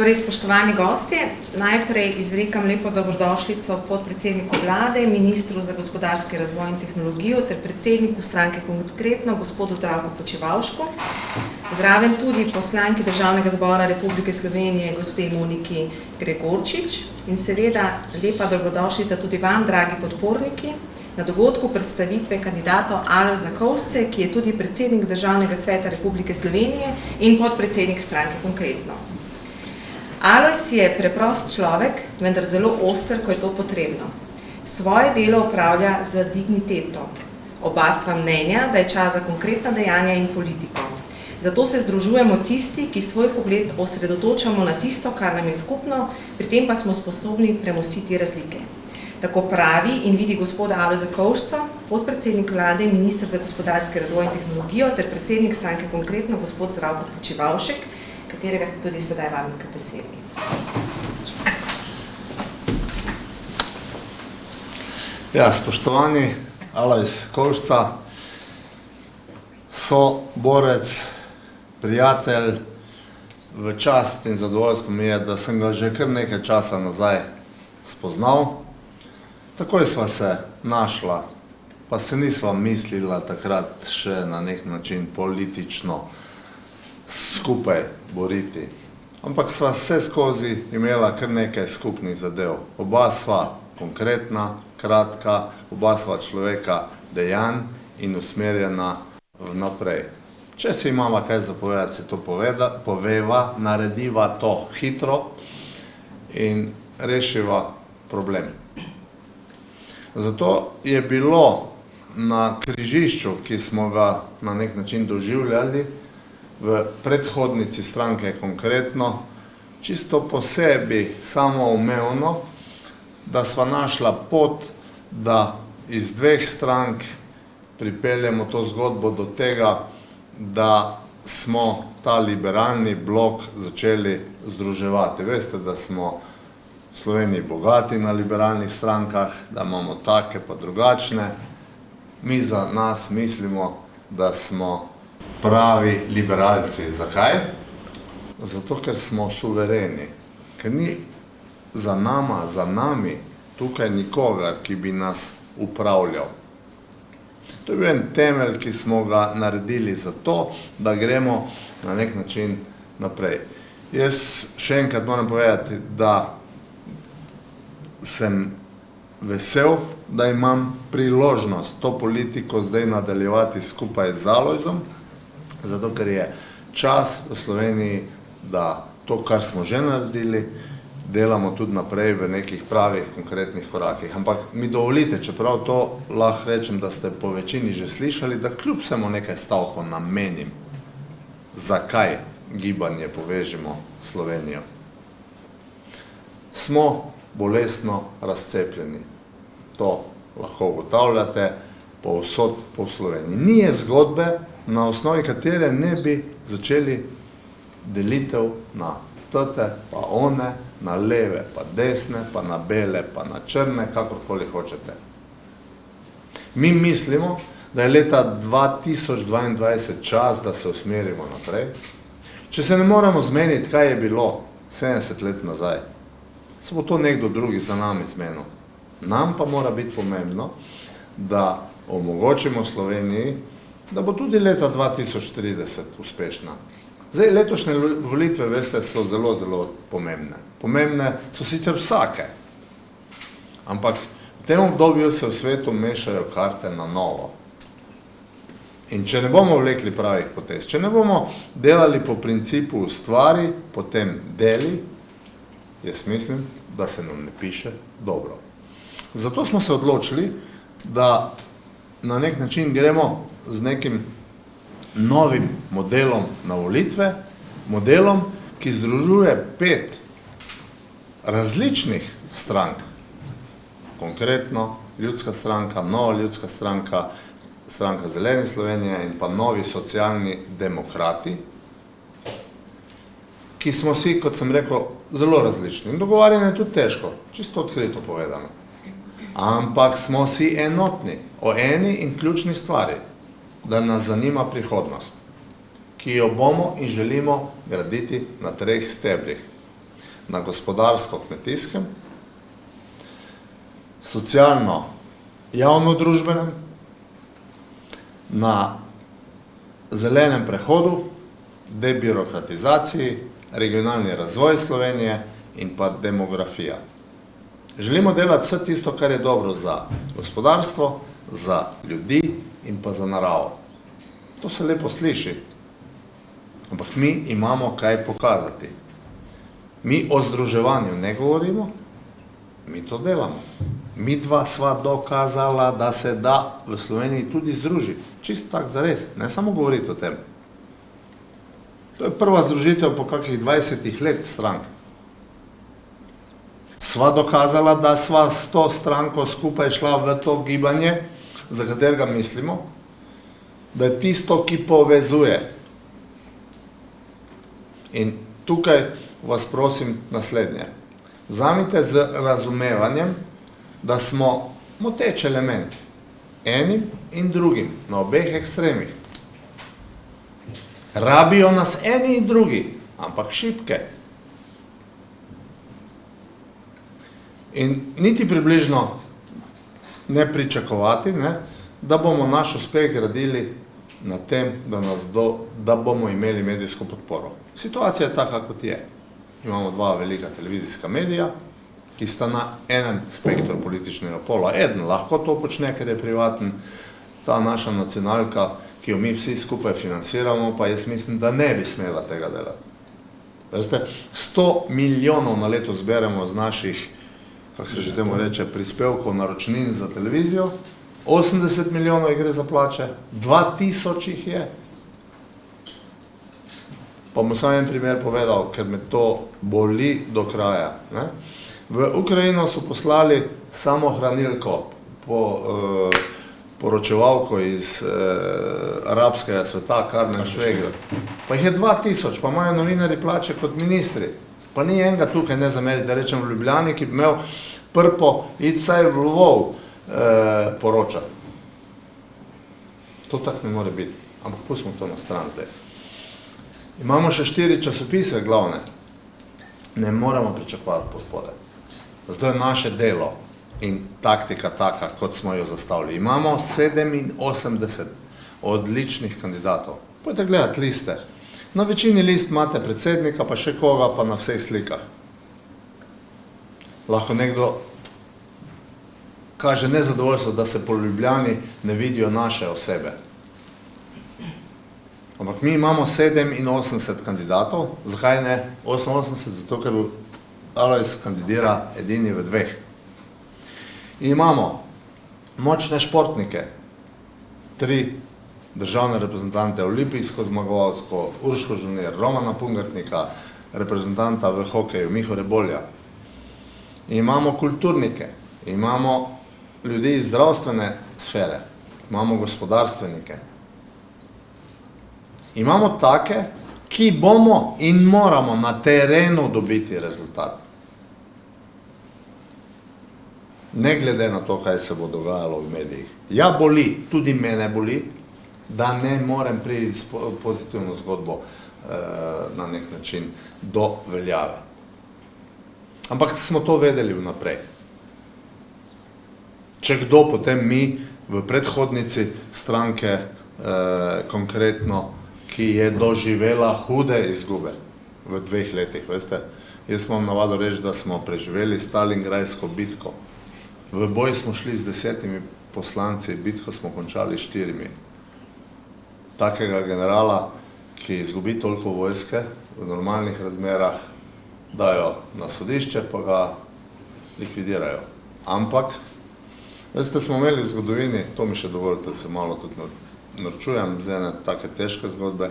Torej, spoštovani gostje, najprej izrekam lepo dobrodošlico podpredsedniku vlade, ministru za gospodarski razvoj in tehnologijo ter predsedniku stranke Konkretno, gospodu Zdravku Počivalšku. Zraven tudi poslanki Državnega zbora Republike Slovenije, gospe Moniki Gregorčič, in seveda lepa dobrodošlica tudi vam, dragi podporniki, na dogodku predstavitve kandidatov Alojza Kovšce, ki je tudi predsednik Državnega sveta Republike Slovenije in podpredsednik stranke Konkretno. Alojz je preprost človek, vendar zelo oster, ko je to potrebno. Svoje delo opravlja z digniteto. Oba sva mnenja, da je čas za konkretna dejanja in politiko. Zato se združujemo tisti, ki svoj pogled osredotočamo na tisto, kar nam je skupno, pri tem pa smo sposobni premostiti razlike. Tako pravi in vidi gospoda Alojza Kovšca, podpredsednik vlade, minister za gospodarski razvoj in tehnologijo ter predsednik stranke Konkretno, gospod Zdravko Počivalšek, katerega tudi sedaj vabim k besedi. Ja, spoštovani Alojz Kovšca, soborec, prijatelj, v čast in zadovoljstvo mi je, da sem ga že kar nekaj časa nazaj spoznal. Takoj sva se našla, pa se nisva mislila takrat še na nek način politično skupaj boriti. Ampak sva vse skozi imela kar nekaj skupnih zadev. Oba sva konkretna, kratka, oba sva človeka dejanj in usmerjena vnaprej. Če si imamo kaj zapovedati, se to poveva, narediva to hitro in rešiva problem. Zato je bilo na križišču, ki smo ga na nek način doživljali, v predhodnici stranke Konkretno, čisto posebi samoumevno, da sva našla pot, da iz dveh strank pripeljemo to zgodbo do tega, da smo ta liberalni blok začeli združevati. Veste, da smo v Sloveniji bogati na liberalnih strankah, da imamo take pa drugačne. Mi za nas mislimo, da smo pravi liberalci. Zakaj? Zato, ker smo suvereni. Ker ni za nami tukaj nikogar, ki bi nas upravljal. To je bil en temelj, ki smo ga naredili zato, da gremo na nek način naprej. Jaz še enkrat moram povedati, da sem vesel, da imam priložnost to politiko zdaj nadaljevati skupaj z Alojzom, zato ker je čas v Sloveniji, da to, kar smo že naredili, delamo tudi naprej v nekih pravih, konkretnih korakih. Ampak mi dovolite, čeprav to lahko rečem, da ste po večini že slišali, da kljub vsemu nekaj stavkov namenim, zakaj gibanje Povežimo Slovenijo. Smo bolestno razcepljeni. To lahko ugotavljate povsod po Sloveniji. Ni je zgodbe, na osnovi katere ne bi začeli delitev na tete pa one, na leve pa desne, pa na bele pa na črne, kakorkoli hočete. Mi mislimo, da je leta 2022 čas, da se usmerimo naprej. Če se ne moramo zmeniti, kaj je bilo 70 let nazaj, se bo to nekdo drugi za nami zmenil. Nam pa mora biti pomembno, da omogočimo Sloveniji, da bo tudi leta 2030 uspešna. Zdaj, letošnje volitve, veste, so zelo, zelo pomembne. Pomembne so sicer vsake, ampak v tem obdobju se v svetu mešajo karte na novo. In če ne bomo vlekli pravih potez, če ne bomo delali po principu ustvari, potem deli, jaz mislim, da se nam ne piše dobro. Zato smo se odločili, da na nek način gremo z nekim novim modelom na volitve, modelom, ki združuje 5 različnih strank. Konkretno Ljudska stranka, Nova ljudska stranka, Stranka Zelene Slovenije in pa Novi socialni demokrati, ki smo si, kot sem rekel, zelo različni. In dogovarjanje je tudi težko, čisto odkrito povedano. Ampak smo si enotni o eni in ključni stvari, da nas zanima prihodnost, ki jo bomo in želimo graditi na 3 stebrih. na gospodarsko-kmetijskem, socialno javno-družbenem, na zelenem prehodu, debirokratizaciji, regionalni razvoj Slovenije in pa demografija. Želimo delati vse tisto, kar je dobro za gospodarstvo, za ljudi in pa za naravo. To se lepo sliši, ampak mi imamo kaj pokazati. Mi o združevanju ne govorimo, mi to delamo. Mi dva sva dokazala, da se da v Sloveniji tudi združiti. Čist tak zares, ne samo govoriti o tem. To je prva združitev po kakih 20 let strank. Sva dokazala, da sva s to stranko skupaj šla v to gibanje, za katerega mislimo, da je tisto, ki povezuje. In tukaj vas prosim naslednje. Vzamite z razumevanjem, da smo moteč element enim in drugim, na obeh ekstremih. Rabijo nas eni in drugi, ampak šibke. In niti približno ne pričakovati, da bomo naš uspeh gradili na tem, da bomo imeli medijsko podporo. Situacija je taka, kot je. Imamo dva velika televizijska medija, ki sta na enem spektru političnega pola. Eden lahko to počne, ker je privaten, ta naša nacionalka, ki jo mi vsi skupaj financiramo, pa jaz mislim, da ne bi smela tega delati. Veste, 100 milijonov na leto zberemo z naših, kako se že temu reče, prispevkov naročnin za televizijo, 80 milijonov gre za plače, 2000 jih je. Pa bom samo en primer povedal, ker me to boli do kraja. V Ukrajino so poslali samohranilko, poročevalko iz arabskega sveta, Karmen Švegelj. Pa jih je 2000, pa imajo novinarji plače kot ministri. Pa ni enega tukaj, ne zameriti, da rečem v Ljubljani, ki bi imel prpo iti saj v Lvov poročati. To tako ne more biti, ampak pustimo to na stran zdaj. Imamo še 4 časopise glavne, ne moramo pričakovati podpore. Zato je naše delo in taktika taka, kot smo jo zastavili. Imamo 87 odličnih kandidatov. Pojdite gledati liste. Na večini list imate predsednika, pa še koga, pa na vseh slikah. Lahko nekdo kaže nezadovoljstvo, da se po Ljubljani ne vidijo naše osebe. Ampak mi imamo 87 kandidatov. Zakaj ne 88? Zato, ker Alojz kandidira edini v 2. In imamo močne športnike, 3 državne reprezentante, olimpijsko zmagovalsko, Urško Žolnir, Romana Pungartnika, reprezentanta v hokeju, Miho Rebolja. In imamo kulturnike, imamo ljudi iz zdravstvene sfere, imamo gospodarstvenike. Imamo take, ki bomo in moramo na terenu dobiti rezultat. Ne glede na to, kaj se bo dogajalo v medijih. Ja, boli, tudi mene boli, da ne morem priti s pozitivno zgodbo na nek način do veljave. Ampak smo to vedeli vnaprej. Če kdo, potem mi v predhodnici stranke konkretno, ki je doživela hude izgube v 2 letih, veste. Jaz imam navado reči, da smo preživeli Stalingradsko bitko. V boj smo šli z 10 poslanci, bitko smo končali 4. Takega generala, ki izgubi toliko vojske, v normalnih razmerah dajo na sodišče, pa ga likvidirajo. Ampak, veste, smo imeli v zgodovini, to mi še dovolite, da se malo tudi norčujem z ene take težke zgodbe.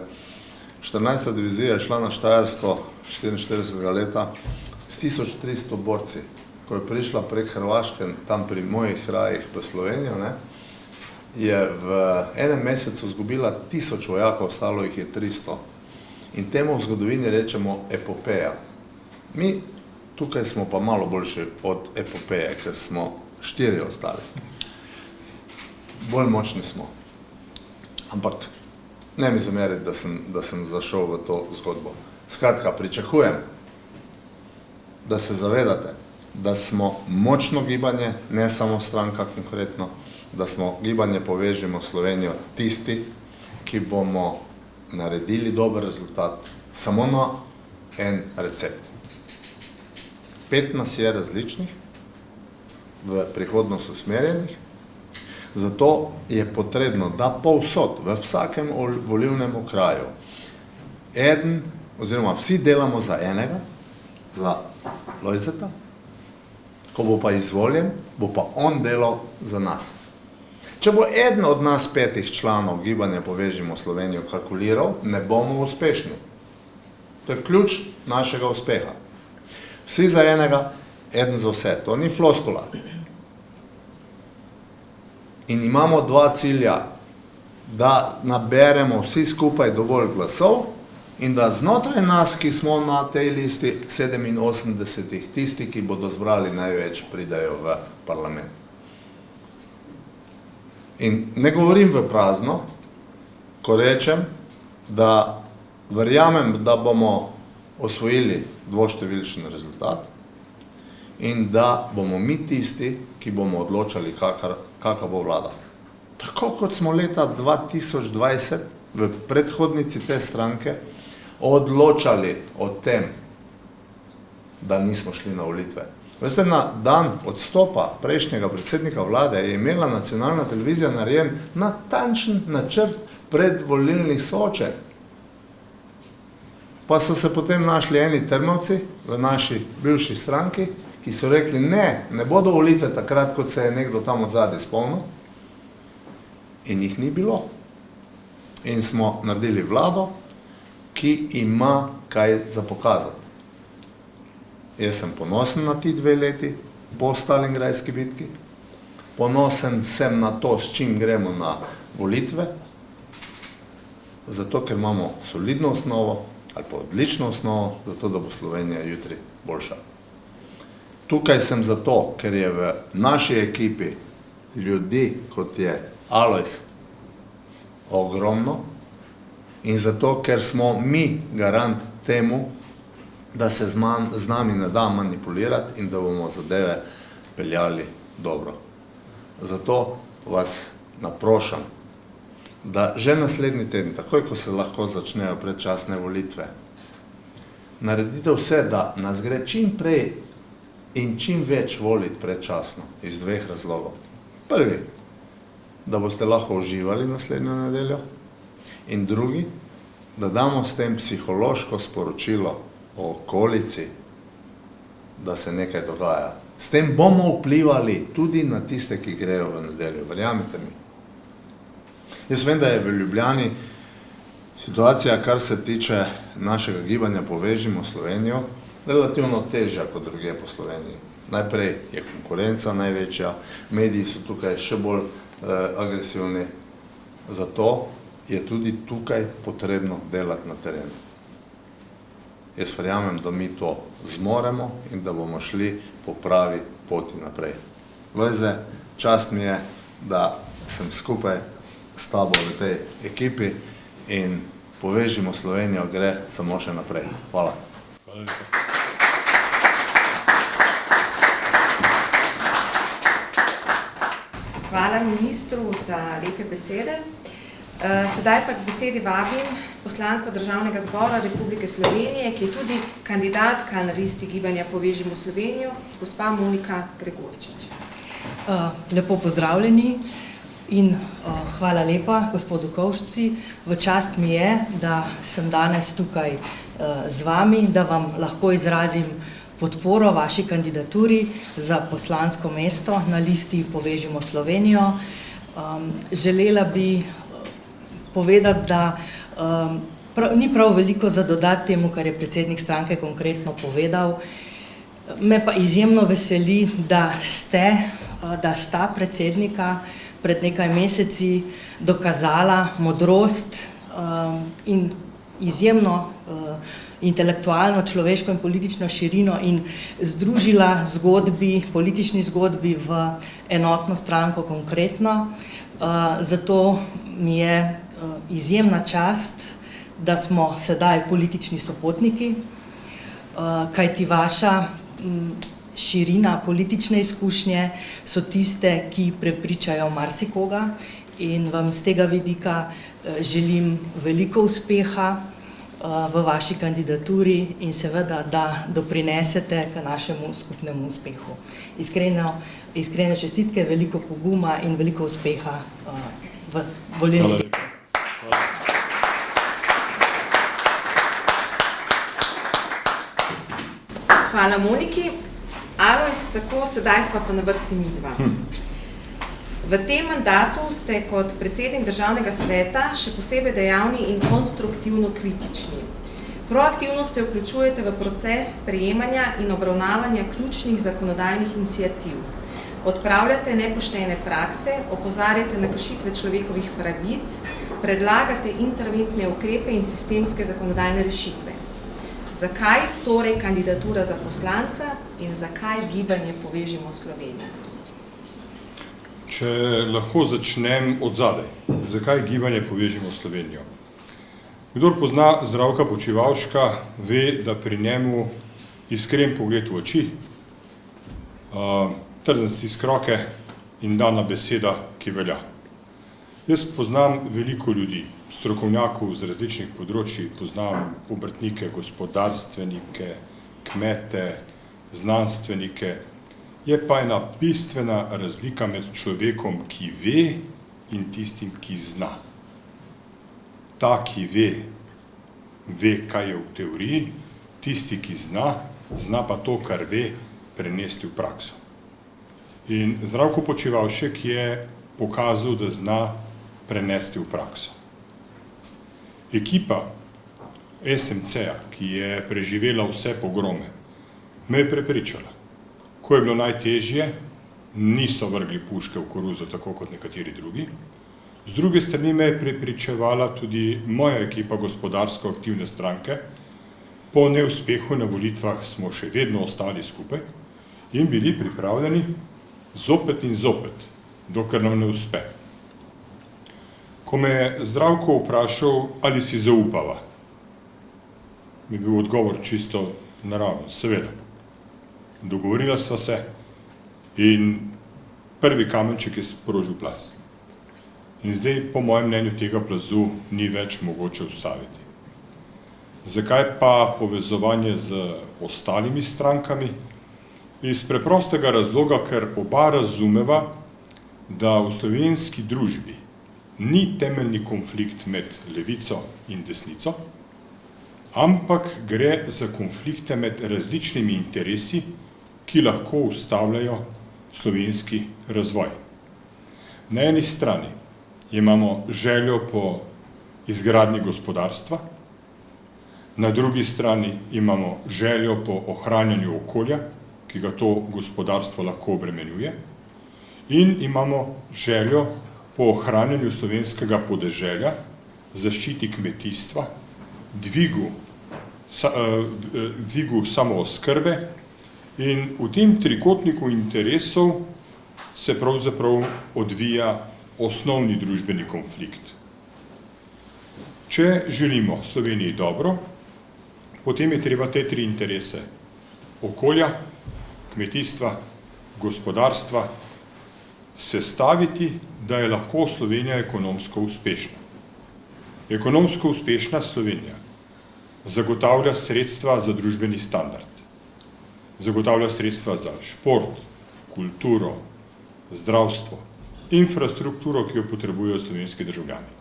14. divizija je šla na Štajersko 44. leta s 1300 borci. Ko je prišla prek Hrvaške, tam pri mojih krajih v Slovenijo, je v enem mesecu izgubila 1000 vojakov, ostalo jih je 300. In temu v zgodovini rečemo epopeja. Mi tukaj smo pa malo boljši od epopeje, ker smo 4 ostali. Bolj močni smo. Ampak ne mi zameriti, da sem zašel v to zgodbo. Skratka, pričakujem, da se zavedate, da smo močno gibanje, ne samo stranka konkretno, da smo gibanje Povežimo Slovenijo tisti, ki bomo naredili dober rezultat samo na en recept. 5 nas je različnih, v prihodnost usmerjenih, zato je potrebno, da povsod, v vsakem volilnem okraju, eden oziroma vsi delamo za enega, za Lojzeta, ko bo pa izvoljen, bo pa on delal za nas. Če bo eden od nas 5 članov gibanja Povežimo Slovenijo kalkuliral, ne bomo uspešni. To je ključ našega uspeha. Vsi za enega, eden za vse. To ni floskula. In imamo 2 cilja, da naberemo vsi skupaj dovolj glasov in da znotraj nas, ki smo na tej listi 87, tisti, ki bodo zbrali največ, pridajo v parlament. In ne govorim v prazno, ko rečem, da verjamem, da bomo osvojili dvoštevilčen rezultat in da bomo mi tisti, ki bomo odločali, kakva bo vlada. Tako kot smo leta 2020 v predhodnici te stranke odločali o tem, da nismo šli na volitve. Veste, na dan odstopa prejšnjega predsednika vlade je imela nacionalna televizija narejen natančen načrt predvolilnih soočenj. Pa so se potem našli eni trmovci v naši bivši stranki, ki so rekli, ne bodo volitve takrat, kot se je nekdo tam od zadaj spomnil. In jih ni bilo. In smo naredili vlado, ki ima kaj za pokazati. Jaz sem ponosen na ti 2 leti po Stalingrajski bitki, ponosen sem na to, s čim gremo na volitve, zato ker imamo solidno osnovo ali pa odlično osnovo, zato da bo Slovenija jutri boljša. Tukaj sem zato, ker je v naši ekipi ljudi, kot je Alojz, ogromno in zato, ker smo mi garant temu, da se z nami ne da manipulirati in da bomo zadeve peljali dobro. Zato vas naprošam, da že naslednji teden, takoj ko se lahko začnejo predčasne volitve, naredite vse, da nas gre čim prej in čim več voliti predčasno, iz 2 razlogov. Prvi, da boste lahko uživali naslednjo nedeljo, in drugi, da damo s tem psihološko sporočilo o okolici, da se nekaj dogaja. S tem bomo vplivali tudi na tiste, ki grejo v nedeljo, verjamite mi. Jaz vem, da je v Ljubljani situacija, kar se tiče našega gibanja Povežimo Slovenijo, relativno težja kot druge po Sloveniji. Najprej je konkurenca največja, mediji so tukaj še bolj agresivni, zato je tudi tukaj potrebno delati na terenu. Jaz verjamem, da mi to zmoremo in da bomo šli po pravi poti naprej. Lojze, čast mi je, da sem skupaj s tabo v tej ekipi in Povežimo Slovenijo gre samo še naprej. Hvala. Hvala lepa. Hvala ministru za lepe besede. Sedaj pa k besedi vabim poslanko Državnega zbora Republike Slovenije, ki je tudi kandidatka na listi gibanja Povežimo Slovenijo, gospa Monika Gregorčič. Lepo pozdravljeni in hvala lepa gospodu Kovšci. V čast mi je, da sem danes tukaj z vami, da vam lahko izrazim podporo vaši kandidaturi za poslansko mesto na listi Povežimo Slovenijo. Želela bi povedati, da ni prav veliko za dodati temu, kar je predsednik stranke konkretno povedal. Me pa izjemno veseli, da sta predsednika pred nekaj meseci dokazala modrost in izjemno intelektualno, človeško in politično širino in združila politični zgodbi v enotno stranko konkretno. Zato mi je izjemna čast, da smo sedaj politični sopotniki, kajti vaša širina politične izkušnje so tiste, ki prepričajo marsikoga in vam z tega vidika želim veliko uspeha v vaši kandidaturi in seveda, da doprinesete k našemu skupnemu uspehu. Iskrene čestitke, veliko poguma in veliko uspeha v volilni. Hvala Moniki. Alojz, tako sedaj sva pa na vrsti midva. V tem mandatu ste kot predsednik Državnega sveta še posebej dejavni in konstruktivno kritični. Proaktivno se vključujete v proces sprejemanja in obravnavanja ključnih zakonodajnih iniciativ. Odpravljate nepoštene prakse, opozarjate na kršitve človekovih pravic, predlagate interventne ukrepe in sistemske zakonodajne rešitve. Zakaj torej kandidatura za poslanca in zakaj gibanje Povežimo Slovenijo? Če lahko začnem od zadaj. Zakaj gibanje Povežimo Slovenijo? Kdor pozna Zdravka Počivalška, ve, da pri njemu iskren pogled v oči, trden stisk roke in dana beseda, ki velja. Jaz poznam veliko ljudi, strokovnjakov z različnih področji, poznam obrtnike, gospodarstvenike, kmete, znanstvenike. Je pa ena bistvena razlika med človekom, ki ve, in tistim, ki zna. Ta, ki ve, kaj je v teoriji, tisti, ki zna pa to, kar ve, prenesti v prakso. In Zdravko Počivalšek je pokazal, da zna prenesti v prakso. Ekipa SMC-ja, ki je preživela vse pogrome, me je prepričala. Ko je bilo najtežje, niso vrgli puške v koruzo, tako kot nekateri drugi. Z druge strani me je prepričevala tudi moja ekipa gospodarsko aktivne stranke. Po neuspehu na volitvah smo še vedno ostali skupaj in bili pripravljeni zopet in zopet, dokler nam ne uspe. Ko me je Zdravko vprašal, ali si zaupava, mi je bil odgovor čisto naraven, seveda. Dogovorila sva se in prvi kamenček je sprožil plaz. In zdaj, po mojem mnenju, tega plazu ni več mogoče ustaviti. Zakaj pa povezovanje z ostalimi strankami? Iz preprostega razloga, ker oba razumeva, da v slovenski družbi ni temeljni konflikt med levico in desnico, ampak gre za konflikte med različnimi interesi, ki lahko ustavljajo slovenski razvoj. Na eni strani imamo željo po izgradnji gospodarstva, na drugi strani imamo željo po ohranjanju okolja, ki ga to gospodarstvo lahko obremenjuje, in imamo željo po ohranjanju slovenskega podeželja, zaščiti kmetijstva, dvigu samooskrbe. In v tem trikotniku interesov se pravzaprav odvija osnovni družbeni konflikt. Če želimo Sloveniji dobro, potem je treba te tri interese okolja, kmetijstva, gospodarstva sestaviti, da je lahko Slovenija ekonomsko uspešna. Ekonomsko uspešna Slovenija zagotavlja sredstva za družbeni standard. Zagotavlja sredstva za šport, kulturo, zdravstvo, infrastrukturo, ki jo potrebujejo slovenski državljani.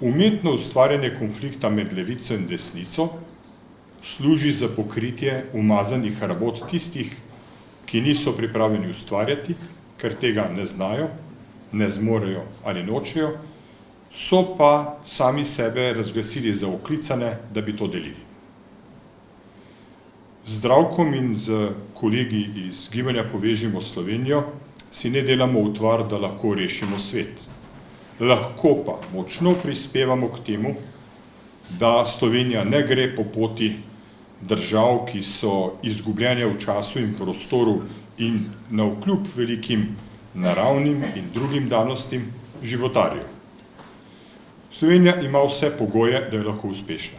Umetno ustvarjanje konflikta med levico in desnico služi za pokritje umazanih rabot tistih, ki niso pripravljeni ustvarjati, ker tega ne znajo, ne zmorejo ali nočejo, so pa sami sebe razglasili za oklicane, da bi to delili. Z Zdravkom in z kolegi iz gibanja Povežimo Slovenijo si ne delamo utvar, da lahko rešimo svet. Lahko pa močno prispevamo k temu, da Slovenija ne gre po poti držav, ki so izgubljene v času in prostoru in navkljub velikim naravnim in drugim danostim životarijo. Slovenija ima vse pogoje, da je lahko uspešna.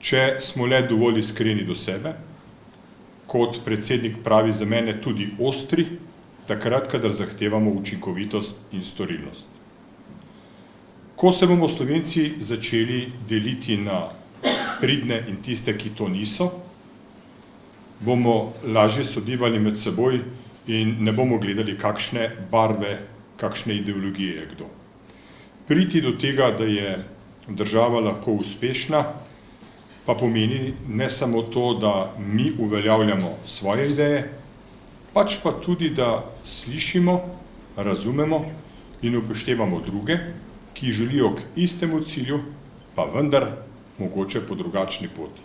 Če smo le dovolj iskreni do sebe, kot predsednik pravi za mene, tudi ostri, takrat, kadar zahtevamo učinkovitost in storilnost. Ko se bomo Slovenci začeli deliti na pridne in tiste, ki to niso, bomo lažje sobivali med seboj in ne bomo gledali, kakšne barve, kakšne ideologije je kdo. Priti do tega, da je država lahko uspešna, pa pomeni ne samo to, da mi uveljavljamo svoje ideje, pač pa tudi, da slišimo, razumemo in upoštevamo druge, ki želijo k istemu cilju, pa vendar mogoče po drugačni poti.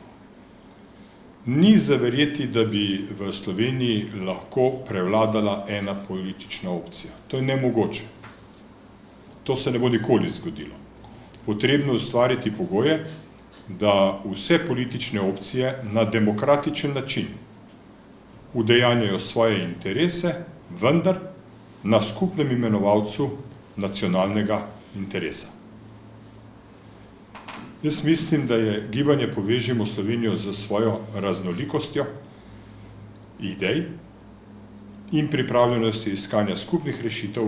Ni za verjeti, da bi v Sloveniji lahko prevladala ena politična opcija. To je nemogoče. To se ne bo nikoli zgodilo. Potrebno je ustvariti pogoje, da vse politične opcije na demokratičen način udejanjajo svoje interese, vendar na skupnem imenovalcu nacionalnega interesa. Jaz mislim, da je gibanje Povežimo Slovenijo z svojo raznolikostjo idej in pripravljenosti iskanja skupnih rešitev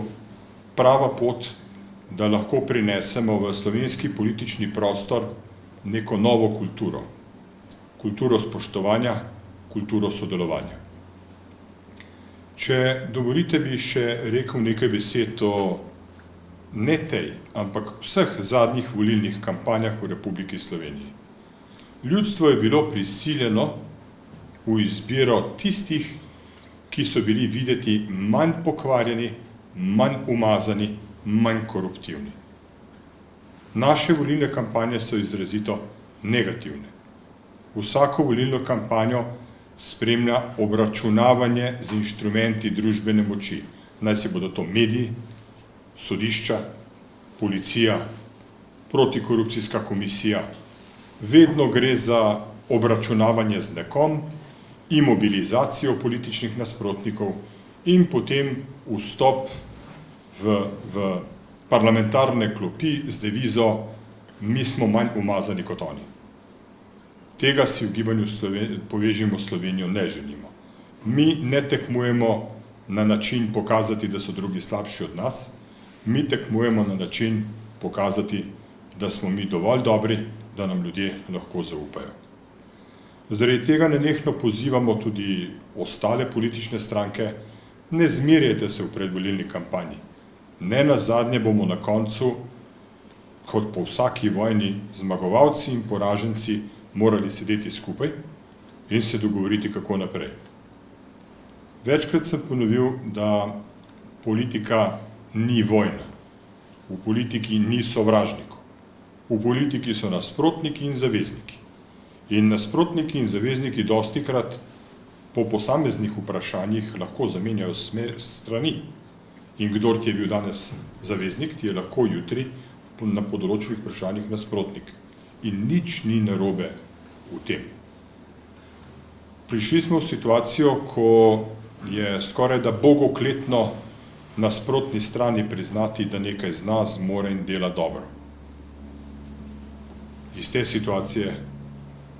prava pot, da lahko prinesemo v slovenski politični prostor neko novo kulturo. Kulturo spoštovanja, kulturo sodelovanja. Če dovolite, bi še rekel nekaj besed o ne tej, ampak vseh zadnjih volilnih kampanjah v Republiki Sloveniji. Ljudstvo je bilo prisiljeno v izbiro tistih, ki so bili videti manj pokvarjeni, manj umazani, manj koruptivni. Naše volilne kampanje so izrazito negativne. Vsako volilno kampanjo spremlja obračunavanje z inštrumenti družbene moči. Naj si bodo to mediji, sodišča, policija, protikorupcijska komisija. Vedno gre za obračunavanje z nekom, imobilizacijo političnih nasprotnikov in potem vstop v parlamentarne klopi z devizo mi smo manj umazani kot oni. Tega si v gibanju Povežimo Slovenijo ne želimo. Mi ne tekmujemo na način pokazati, da so drugi slabši od nas, mi tekmujemo na način pokazati, da smo mi dovolj dobri, da nam ljudje lahko zaupajo. Zaradi tega nenehno pozivamo tudi ostale politične stranke, ne zmerjajte se v predvolilni kampanji. Ne nazadnje bomo na koncu, kot po vsaki vojni, zmagovalci in poraženci morali sedeti skupaj in se dogovoriti, kako naprej. Večkrat sem ponovil, da politika ni vojna. V politiki ni sovražnikov. V politiki so nasprotniki in zavezniki. In nasprotniki in zavezniki dostikrat po posameznih vprašanjih lahko zamenjajo strani. In kdor ti je bil danes zaveznik, ti je lahko jutri na področnih vprašanjih nasprotnik. In nič ni narobe v tem. Prišli smo v situacijo, ko je skoraj da bogokletno nasprotni strani priznati, da nekaj zna, zmore in dela dobro. Iz te situacije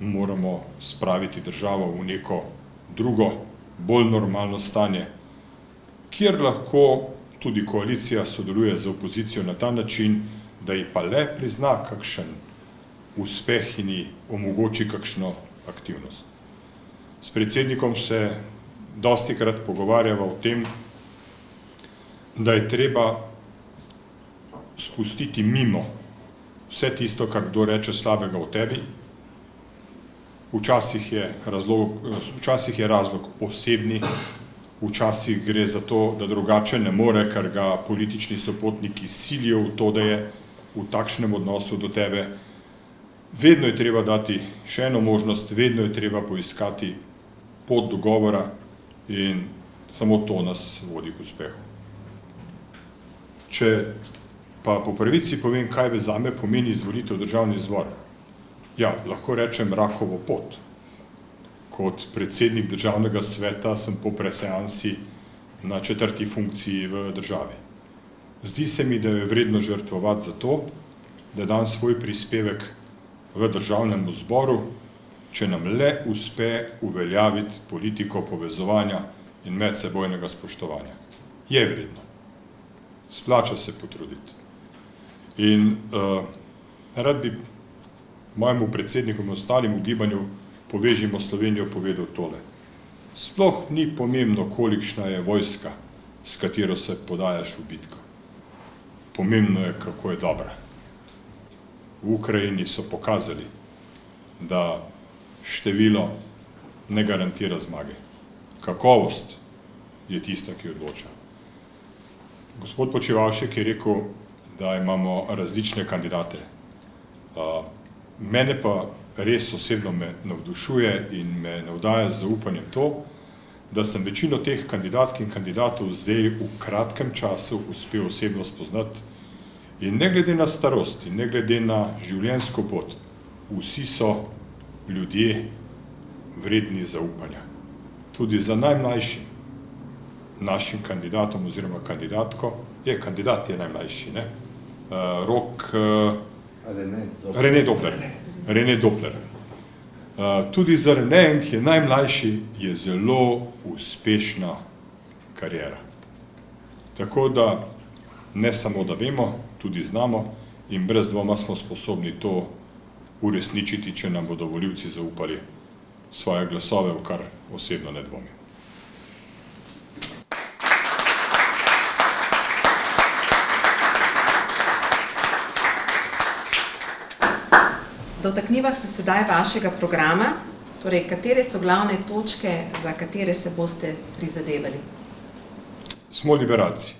moramo spraviti državo v neko drugo, bolj normalno stanje, kjer lahko tudi koalicija sodeluje z opozicijo na ta način, da ji pa le prizna kakšen uspeh in ji omogoči kakšno aktivnost. S predsednikom se dostikrat pogovarjava o tem, da je treba spustiti mimo vse tisto, kar kdo reče slabega o tebi. Včasih je razlog osebni, včasih gre za to, da drugače ne more, ker ga politični sopotniki silijo v to, da je v takšnem odnosu do tebe. Vedno je treba dati še eno možnost, vedno je treba poiskati pot dogovora in samo to nas vodi k uspehu. Če pa po pravici povem, kaj zame pomeni izvolitev v državni zbor, ja, lahko rečem rakovo pot. Kot predsednik državnega sveta sem po preseansi na 4. funkciji v državi. Zdi se mi, da je vredno žrtvovati za to, da dam svoj prispevek v državnem zboru če nam le uspe uveljaviti politiko povezovanja in medsebojnega spoštovanja. Je vredno. Splača se potruditi. In rad bi mojemu predsedniku in ostalim v gibanju Povežimo Slovenijo povedal tole. Sploh ni pomembno, kolikšna je vojska, s katero se podajaš v bitko. Pomembno je, kako je dobra. V Ukrajini so pokazali, da število ne garantira zmage. Kakovost je tista, ki odloča. Gospod Počivalšek je rekel, da imamo različne kandidate. Mene pa res osebno me navdušuje in me navdaja z zaupanjem to, da sem večino teh kandidatk in kandidatov zdaj v kratkem času uspel osebno spoznati in ne glede na starost in ne glede na življenjsko pot, vsi so ljudje vredni zaupanja. Tudi za najmlajšim našim kandidatom oziroma kandidatko, kandidat je najmlajši, ne? Rene Doppler. Tudi za Renejem, ki je najmlajši, je zelo uspešna kariera. Tako da ne samo, da vemo, tudi znamo in brez dvoma smo sposobni to uresničiti, če nam bodo volivci zaupali svoje glasove, v kar osebno ne dvomim. Dotakniva se sedaj vašega programa, torej katere so glavne točke, za katere se boste prizadevali? Smo liberalci.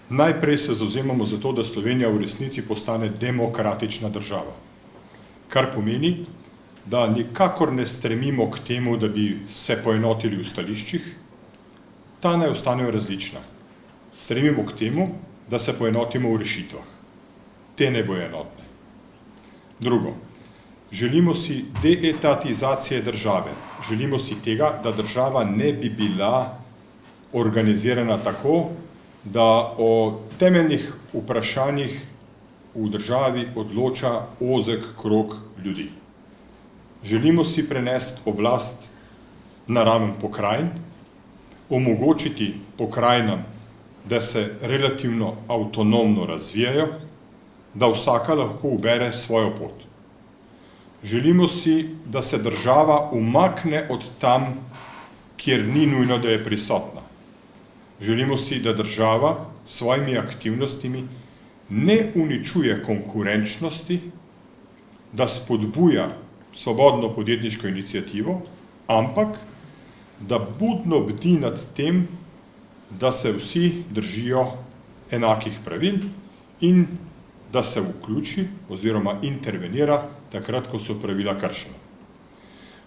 Najprej se zavzemamo za to, da Slovenija v resnici postane demokratična država, kar pomeni, da nikakor ne stremimo k temu, da bi se poenotili v stališčih, ta naj ostanejo različna. Stremimo k temu, da se poenotimo v rešitvah. Te ne bojo enotne. Drugo, želimo si deetatizacije države. Želimo si tega, da država ne bi bila organizirana tako, da o temeljnih vprašanjih v državi odloča ozek krog ljudi. Želimo si prenesti oblast na raven pokrajin, omogočiti pokrajinam, da se relativno avtonomno razvijajo, da vsaka lahko ubere svojo pot. Želimo si, da se država umakne od tam, kjer ni nujno, da je prisotna. Želimo si, da država s svojimi aktivnostmi ne uničuje konkurenčnosti, da spodbuja svobodno podjetniško iniciativo, ampak da budno bdi nad tem, da se vsi držijo enakih pravil in da se vključi oziroma intervenira takrat, ko so pravila kršena.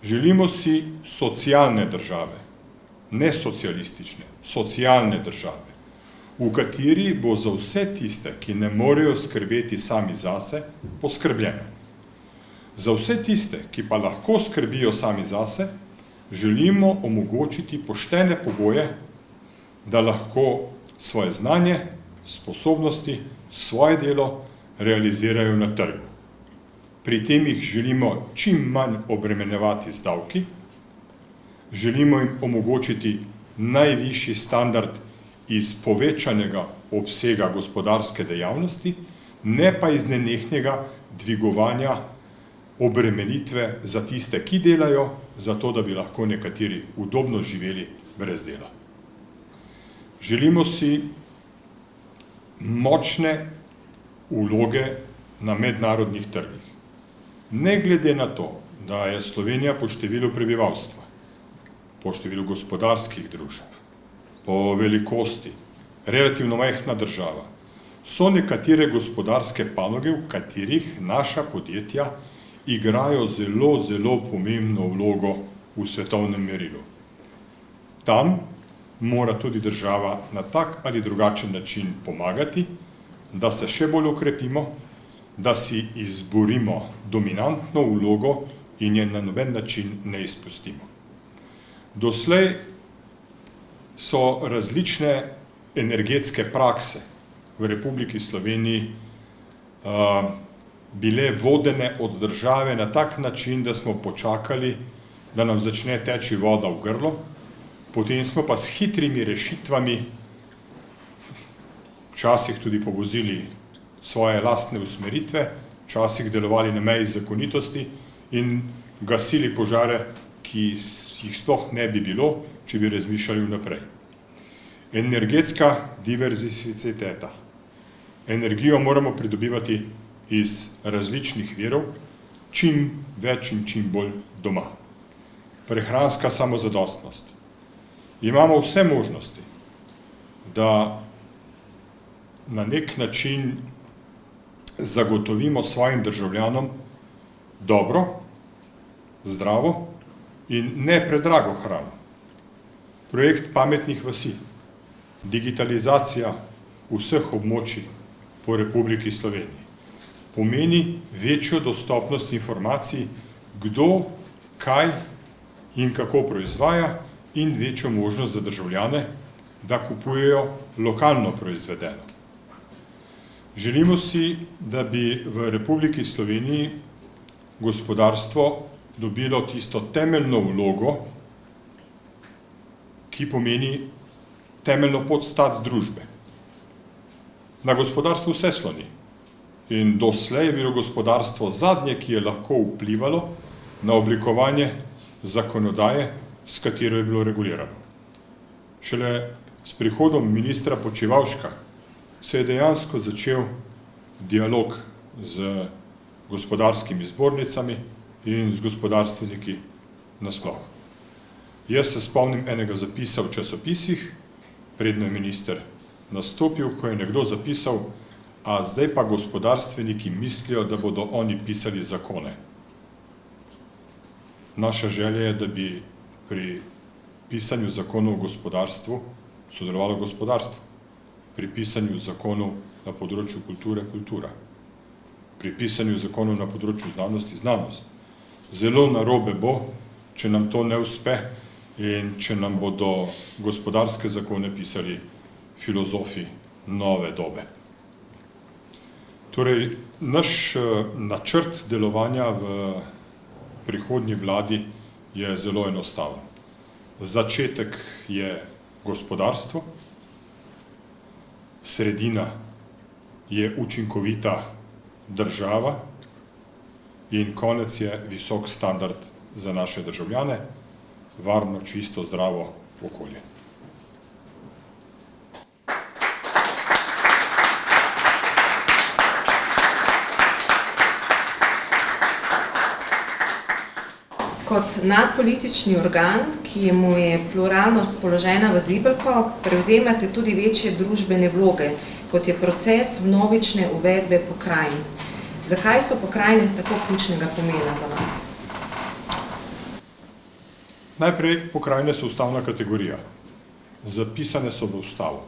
Želimo si socialne države, ne socialistične, socialne države, v kateri bo za vse tiste, ki ne morejo skrbeti sami zase, poskrbljeno. Za vse tiste, ki pa lahko skrbijo sami zase, želimo omogočiti poštene pogoje, da lahko svoje znanje, sposobnosti, svoje delo realizirajo na trgu. Pri tem jih želimo čim manj obremenjevati z davki, želimo jim omogočiti najvišji standard iz povečanega obsega gospodarske dejavnosti, ne pa iz nenehnega dvigovanja obremenitve za tiste, ki delajo, zato da bi lahko nekateri udobno živeli brez dela. Želimo si močne vloge na mednarodnih trgih. Ne glede na to, da je Slovenija po številu prebivalstva, po številu gospodarskih družb, po velikosti, relativno majhna država, so nekatere gospodarske panoge, v katerih naša podjetja igrajo zelo, zelo pomembno vlogo v svetovnem merilu. Tam mora tudi država na tak ali drugačen način pomagati, da se še bolj okrepimo, da si izborimo dominantno vlogo in je na noben način ne izpustimo. Doslej so različne energetske prakse v Republiki Sloveniji bile vodene od države na tak način, da smo počakali, da nam začne teči voda v grlo, potem smo pa s hitrimi rešitvami včasih tudi povozili svoje lastne usmeritve, včasih delovali na meji zakonitosti in gasili požare, ki jih sploh ne bi bilo, če bi razmišljali vnaprej. Energetska diverzificiteta. Energijo moramo pridobivati iz različnih virov, čim več in čim bolj doma. Prehranska samozadostnost. Imamo vse možnosti, da na nek način zagotovimo svojim državljanom dobro, zdravo in ne predrago hrano. Projekt pametnih vasi, digitalizacija vseh območij po Republiki Sloveniji pomeni večjo dostopnost informacij, kdo, kaj in kako proizvaja in večjo možnost za državljane, da kupujejo lokalno proizvedeno. Želimo si, da bi v Republiki Sloveniji gospodarstvo dobilo tisto temeljno vlogo, ki pomeni temeljno podstat družbe. Na gospodarstvu vse sloni in doslej je bilo gospodarstvo zadnje, ki je lahko vplivalo na oblikovanje zakonodaje, s katero je bilo regulirano. Šele s prihodom ministra Počivalška se je dejansko začel dialog z gospodarskimi zbornicami in z gospodarstveniki nasploh. Jaz se spomnim enega zapisa v časopisih, predno je minister nastopil, ko je nekdo zapisal, a zdaj pa gospodarstveniki mislijo, da bodo oni pisali zakone. Naša želja je, da bi pri pisanju zakonov o gospodarstvu sodelovalo gospodarstvo, pri pisanju zakonov na področju kulture kultura, pri pisanju zakonov na področju znanosti znanost. Zelo narobe bo, če nam to ne uspe in če nam bodo gospodarske zakone pisali filozofi nove dobe. Torej, naš načrt delovanja v prihodnji vladi je zelo enostaven. Začetek je gospodarstvo, sredina je učinkovita država in konec je visok standard za naše državljane, varno, čisto, zdravo okolje. Kot nadpolitični organ, ki mu je pluralnost položena v zibelko, prevzemate tudi večje družbene vloge, kot je proces vnovične uvedbe pokrajin. Zakaj so pokrajine tako ključnega pomena za vas? Najprej, pokrajine so ustavna kategorija. Zapisane so v ustavo.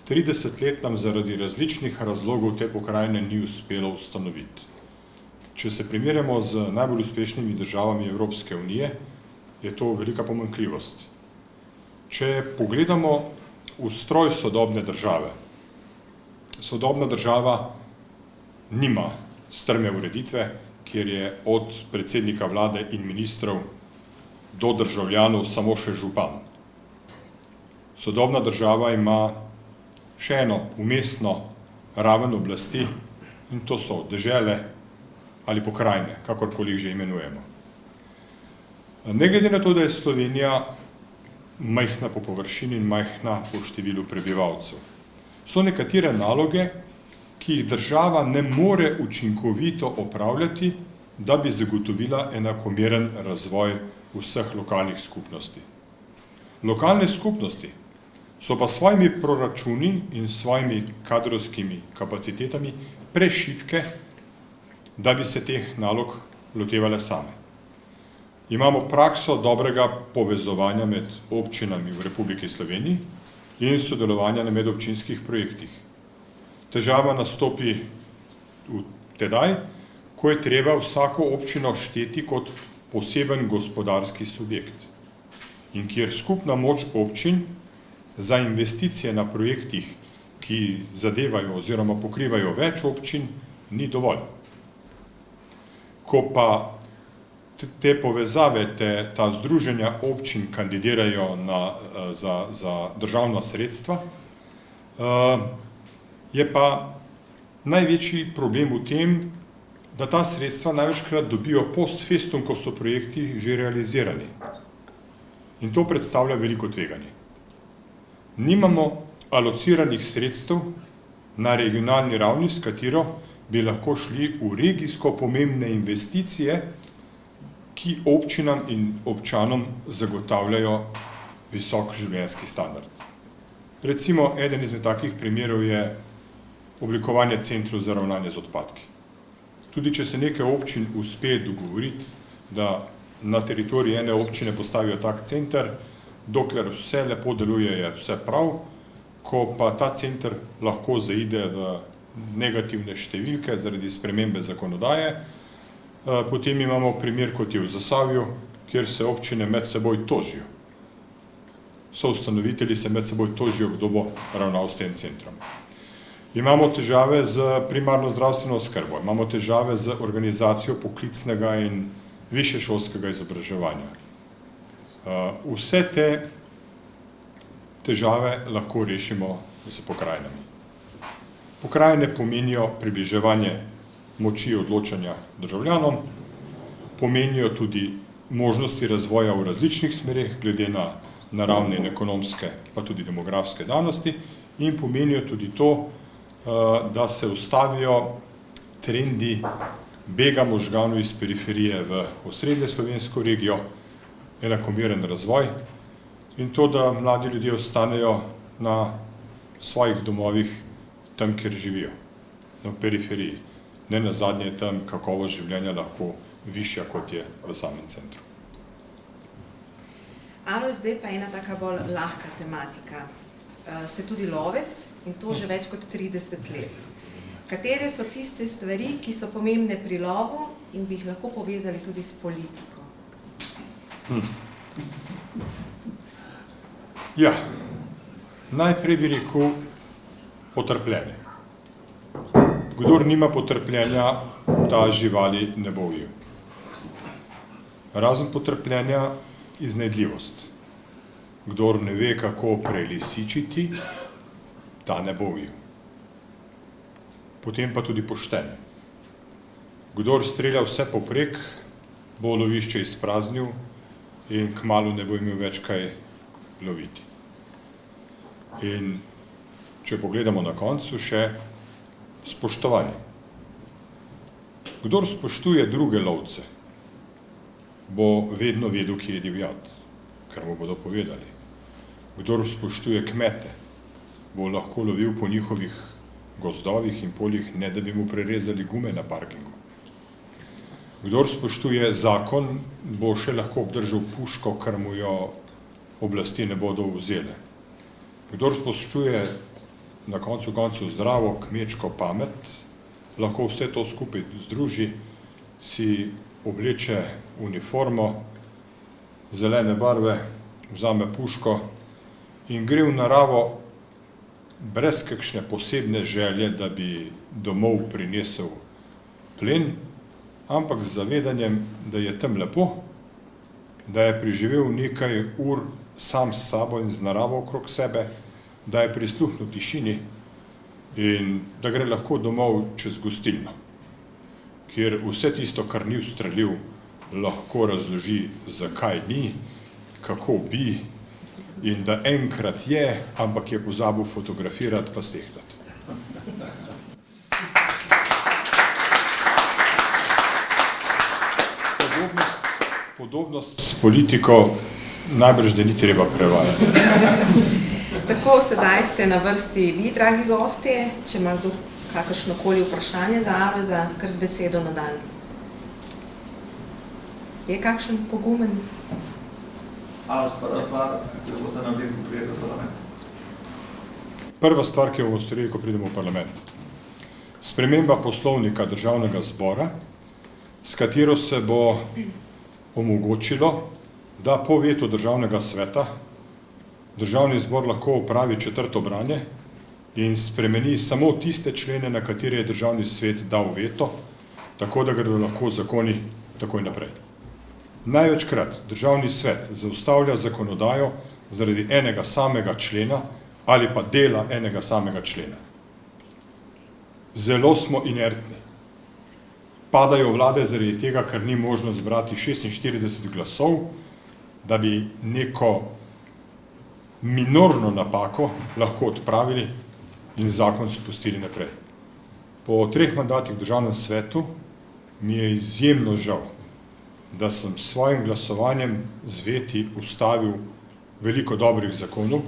30 let nam zaradi različnih razlogov te pokrajine ni uspelo ustanoviti. Če se primerjamo z najbolj uspešnimi državami Evropske unije, je to velika pomanjkljivost. Če pogledamo ustroj sodobne države, sodobna država nima strme ureditve, kjer je od predsednika vlade in ministrov do državljanov samo še župan. Sodobna država ima še eno vmesno raven oblasti in to so dežele ali pokrajine, kakorkoli jih že imenujemo. Ne glede na to, da je Slovenija majhna po površini in majhna po številu prebivalcev, so nekatere naloge, ki jih država ne more učinkovito opravljati, da bi zagotovila enakomeren razvoj vseh lokalnih skupnosti. Lokalne skupnosti so pa s svojimi proračuni in svojimi kadrovskimi kapacitetami prešibke, da bi se teh nalog lotevale same. Imamo prakso dobrega povezovanja med občinami v Republiki Sloveniji in sodelovanja na medobčinskih projektih. Težava nastopi tedaj, ko je treba vsako občino šteti kot poseben gospodarski subjekt in kjer skupna moč občin za investicije na projektih, ki zadevajo oziroma pokrivajo več občin, ni dovolj. ko pa te povezave, ta združenja občin kandidirajo za državna sredstva, je pa največji problem v tem, da ta sredstva največkrat dobijo post festum, ko so projekti že realizirani. In to predstavlja veliko tveganje. Nimamo alociranih sredstev na regionalni ravni, s katero bi lahko šli v regijsko pomembne investicije, ki občinam in občanom zagotavljajo visok življenjski standard. Recimo, eden izmed takih primerov je oblikovanje centrov za ravnanje z odpadki. Tudi če se nekaj občin uspe dogovoriti, da na teritoriji ene občine postavijo tak center, dokler vse lepo deluje, je vse prav, ko pa ta center lahko zaide v negativne številke zaradi spremembe zakonodaje. Potem imamo primer, kot je v Zasavju, kjer se občine med seboj tožijo. Soustanovitelji se med seboj tožijo, kdo bo ravnal s tem centrom. Imamo težave z primarno zdravstveno oskrbo, imamo težave z organizacijo poklicnega in višješolskega izobraževanja. Vse te težave lahko rešimo z pokrajinami. Pokrajine pomenijo približevanje moči odločanja državljanom, pomenijo tudi možnosti razvoja v različnih smerih, glede na naravne in ekonomske, pa tudi demografske danosti, in pomenijo tudi to, da se ustavijo trendi bega možganov iz periferije v osrednje slovensko regijo, enakomeren razvoj in to, da mladi ljudje ostanejo na svojih domovih tam, kjer živijo, na periferiji. Ne nazadnje je tam kakovost življenja lahko višja, kot je v samem centru. Alojz, zdaj pa ena taka bolj lahka tematika. Ste tudi lovec in to že več kot 30 let. Katere so tiste stvari, ki so pomembne pri lovu in bi jih lahko povezali tudi s politiko? Ja, najprej bi rekel potrpljenje. Kdor nima potrpljenja, ta živali ne bo ujel. Razen potrpljenja, iznajdljivost. Kdor ne ve, kako prelisičiti, ta ne bo ujel. Potem pa tudi poštenje. Kdor strelja vse poprek, bo lovišče izpraznil in kmalu ne bo imel več kaj loviti. In če pogledamo na koncu še spoštovanje. Kdor spoštuje druge lovce, bo vedno vedel, kje je divjad, ker mu bodo povedali. Kdor spoštuje kmete, bo lahko lovil po njihovih gozdovih in poljih, ne da bi mu prerezali gume na parkingu. Kdor spoštuje zakon, bo še lahko obdržal puško, ker mu jo oblasti ne bodo vzele. Kdor spoštuje na koncu koncev zdravo kmečko pamet, lahko vse to skupaj združi, si obleče uniformo zelene barve, vzame puško in gre v naravo brez kakšne posebne želje, da bi domov prinesel plen, ampak z zavedanjem, da je tam lepo, da je preživel nekaj ur sam s sabo in z naravo okrog sebe, da je prisluhnil tišini in da gre lahko domov čez gostilno, kjer vse tisto, kar ni ustrelil, lahko razloži, zakaj ni, kako bi in da enkrat je, ampak je pozabil fotografirati pa stehtati. Podobnost s politiko najbrž, da ni treba prevajati. Tako, sedaj ste na vrsti vi, dragi gostje, če ima kdo kakršnokoli vprašanje za Alojza, kar z besedo na dan. Je kakšen pogumen? Alojz, prva stvar, če boste naredili, ko prijete v parlament? Prva stvar, ki jo bomo storili, ko pridemo v parlament. Sprememba poslovnika državnega zbora, s katero se bo omogočilo, da po vetu državnega sveta državni zbor lahko opravi četrto branje in spremeni samo tiste člene, na katere je državni svet dal veto, tako da gredo lahko zakoni takoj naprej. Največkrat Državni svet zaustavlja zakonodajo zaradi enega samega člena ali pa dela enega samega člena. Zelo smo inertni. Padajo vlade zaradi tega, ker ni možno zbrati 46 glasov, da bi neko minorno napako lahko odpravili in zakon spustili naprej. Po 3 mandatih v Državnem svetu mi je izjemno žal, da sem s svojim glasovanjem z veti ustavil veliko dobrih zakonov,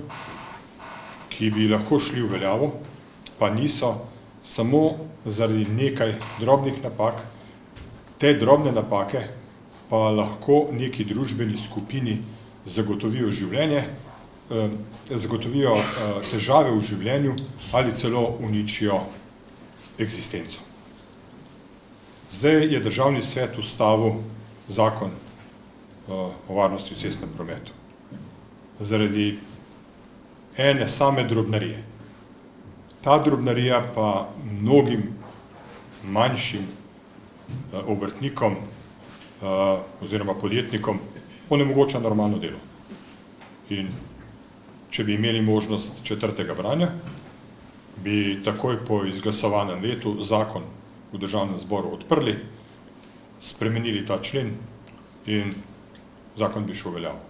ki bi lahko šli v veljavo, pa niso, samo zaradi nekaj drobnih napak. Te drobne napake pa lahko neki družbeni skupini zagotovijo življenje, zagotovijo težave v življenju ali celo uničijo eksistenco. Zdaj je Državni svet ustavil zakon o varnosti v cestnem prometu zaradi ene same drobnarije. Ta drobnarija pa mnogim manjšim obrtnikom oziroma podjetnikom onemogoča normalno delo. In če bi imeli možnost 4. branja, bi takoj po izglasovanem vetu zakon v Državnem zboru odprli, spremenili ta člen in zakon bi šel v veljavo.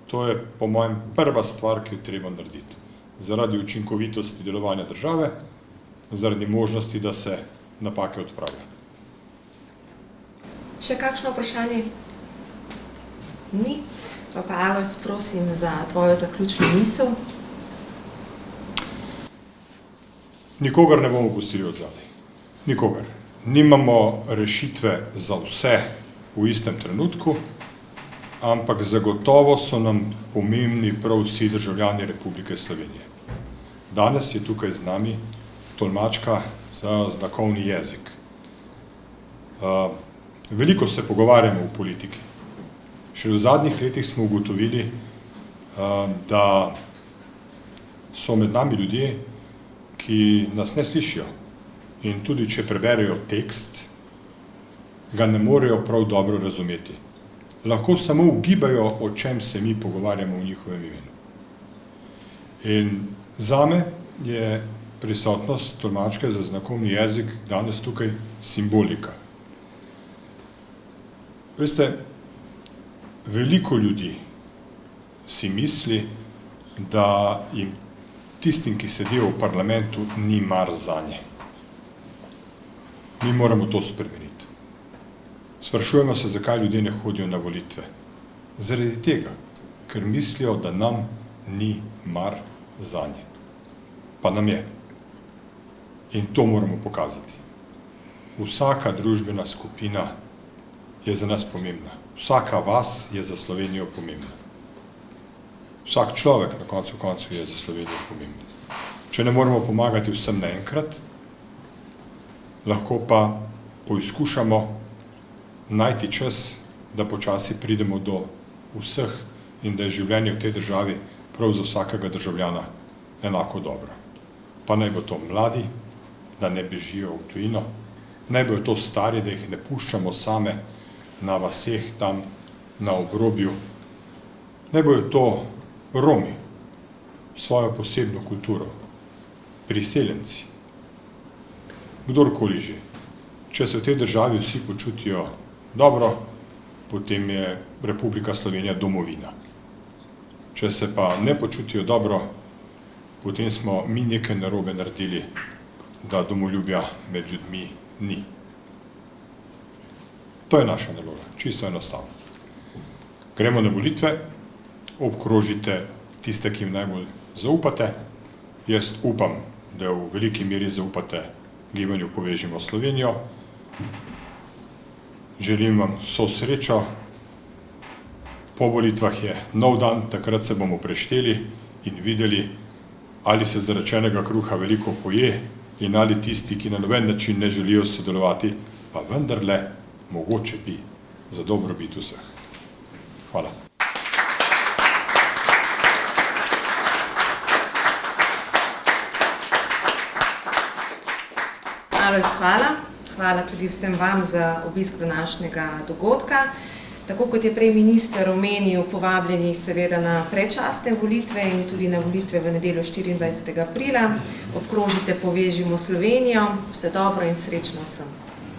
To je po mojem prva stvar, ki jo treba narediti. Zaradi učinkovitosti delovanja države, zaradi možnosti, da se napake odpravlja. Še kakšno vprašanje? Ni? Pa Alojz, prosim za tvojo zaključno misel. Nikogar ne bomo pustili odzadaj. Nikogar. Nimamo rešitve za vse v istem trenutku, ampak zagotovo so nam pomembni prav vsi državljani Republike Slovenije. Danes je tukaj z nami tolmačka za znakovni jezik. Veliko se pogovarjamo v politiki. Šele v zadnjih letih smo ugotovili, da so med nami ljudje, ki nas ne slišijo. In tudi, če preberejo tekst, ga ne morejo prav dobro razumeti. Lahko samo ugibajo, o čem se mi pogovarjamo v njihovem imenu. In zame je prisotnost tolmačke za znakovni jezik danes tukaj simbolika. Veste, veliko ljudi si misli, da jim tistim, ki sedijo v parlamentu, ni mar zanje. Mi moramo to spremeniti. Sprašujemo se, zakaj ljudje ne hodijo na volitve. Zaradi tega, ker mislijo, da nam ni mar zanje. Pa nam je. In to moramo pokazati. Vsaka družbena skupina je za nas pomembna. Vsaka vas je za Slovenijo pomembna. Vsak človek na koncu koncev je za Slovenijo pomemben. Če ne moramo pomagati vsem naenkrat, lahko pa poizkušamo najti čas, da počasi pridemo do vseh in da je življenje v tej državi prav za vsakega državljana enako dobro. Pa naj bo to mladi, da ne bežijo v tujino, naj bo to stari, da jih ne puščamo same na vaseh tam na obrobju, naj bojo to Romi, svojo posebno kulturo, priseljenci, kdorkoli že. Če se v tej državi vsi počutijo dobro, potem je Republika Slovenija domovina. Če se pa ne počutijo dobro, potem smo mi nekaj narobe naredili, da domoljubja med ljudmi ni. To je naša naloga, čisto enostavno. Gremo na volitve, obkrožite tiste, ki jim najbolj zaupate. Jaz upam, da v veliki meri zaupate gibanju Povežimo Slovenijo. Želim vam vso srečo. Po volitvah je nov dan, takrat se bomo prešteli in videli, ali se zarečenega kruha veliko poje in ali tisti, ki na noben način ne želijo sodelovati, pa vendarle mogoče bi za dobrobit vseh. Hvala. Alojz, hvala. hvala tudi vsem vam za obisk današnjega dogodka. Tako kot je prej minister omenil, povabljeni seveda na predčasne volitve in tudi na volitve v nedeljo 24. aprila. Obkrožite Povežimo Slovenijo. Vse dobro in srečno vsem.